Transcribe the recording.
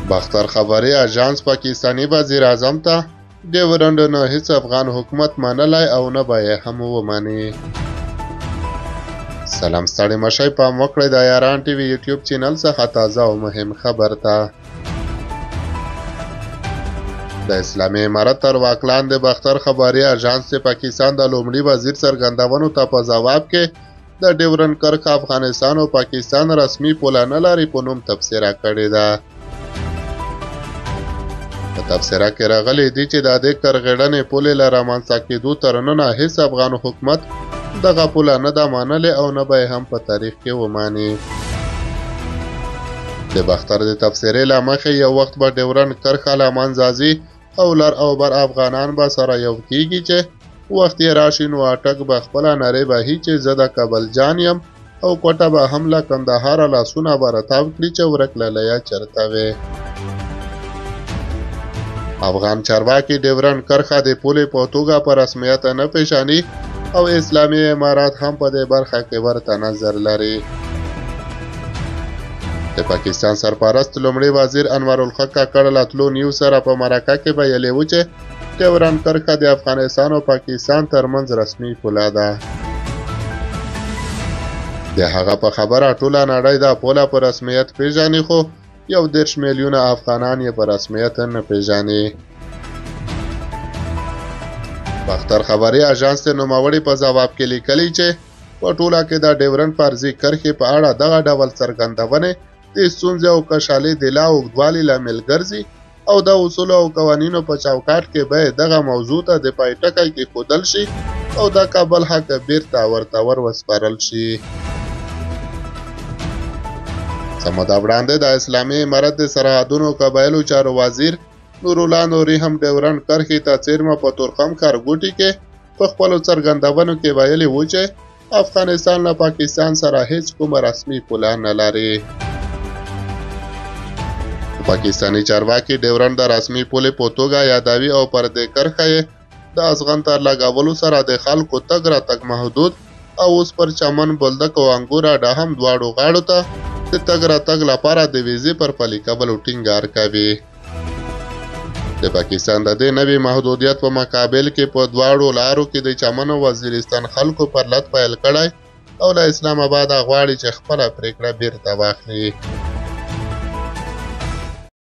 باختر خبري اژانس پاکستانی وزیر اعظم ته ډیورنډ نه هیڅ افغان حکومت منلی او نه به یې هم ومني. سلام ستړي مشئ پام وکړئ د یاران ټي وي یوټیوب چینل څخه تازه او مهم خبر ته. د اسلامي امارت تر واک لاندې باختر خبري اژانس د پاکستان د لومړي وزیر څرګندونو ته په ځواب کې د ډیورنډ کرښه افغانستان او پاکستان رسمي پوله نه لري په نوم تبصره کړې ده. په تبصره کې راغلي دي چې د دې کرغېړنې پولې له رامنځته کېدو تر ننه هیڅ افغان حکومت دغه پوله نه ده منلې او نه به یې هم په تاریخ کې وماني. د باختر د تبصرې له مخې یو وخت به ډیورنډ کرښه له منځه ځي او لر او بر افغانان به سره یو کېږي چې وخت یې راشي نو اټک به خپله نرۍ بهي چې زه د کابل جان یم او کوټه به هم له کندهاره لاسونه به راتاو کړي چې ورک للیا چرته وې. افغان چارواکي ډیورنډ کرښه د پولې په توګه په رسمیت نه پیژني او اسلامي امارات هم په دې برخه کې ورته نظر لري. د پاکستان سرپرست لومړي وزیر انور الحق کاکړ له تلو نیو سره په مرکه کې ویلي و چې ډیورنډ کرښه د افغانستان او پاکستان ترمنځ رسمي پوله ده. د هغه په خبره ټوله نړۍ دا پوله په رسمیت پیژني خو 1.5 میلیونه افغانان یې په رسمیت نه پیژني. باختر خبري اژانس د نوموړي په ځواب کې لیکلي چې په ټوله کې د ډیورنډ فرضي کرښې په اړه دغه ډول څرګندونې د ستونزې او کشالۍ د لا اوږدوالي لامل ګرځي او د اصولو او قوانینو په چوکاټ کې باید دغه موضوع ته د پای ټکی کېښودل شي او د کابل حق بیرته ورته وسپارل شي. څه موده وړاندې د اسلامي امارت د سرحدونو قبایلو چارو وزیر نورالله نوري هم ډیورنډ کرښې ته څیرمه په تورخم ښارګوټي کې په خپلو څرګندونو کې ویلي و چې افغانستان له پاکستان سره هیڅ کومه رسمي پوله نه لري. پاکستاني چارواکي ډیورنډ د رسمي پولې په توګه یادوي او پر دې کرښه یې د ازغن تر لګولو سره د خلکو تګ راتګ محدود او اوس پر چمن بولدک او انګور اډه هم دواړو غاړو ته د تګ راتګ لپاره د ویزې پر پلي کولو ټینګار کوي. د پاکستان د دې نوي محدودیت په مقابل کې په دواړو لارو کې د چمن او وزیرستان خلکو پر لټ پیل کړی او له اسلام آباد غواړي چې خپله پرېکړه بیرته واخلي.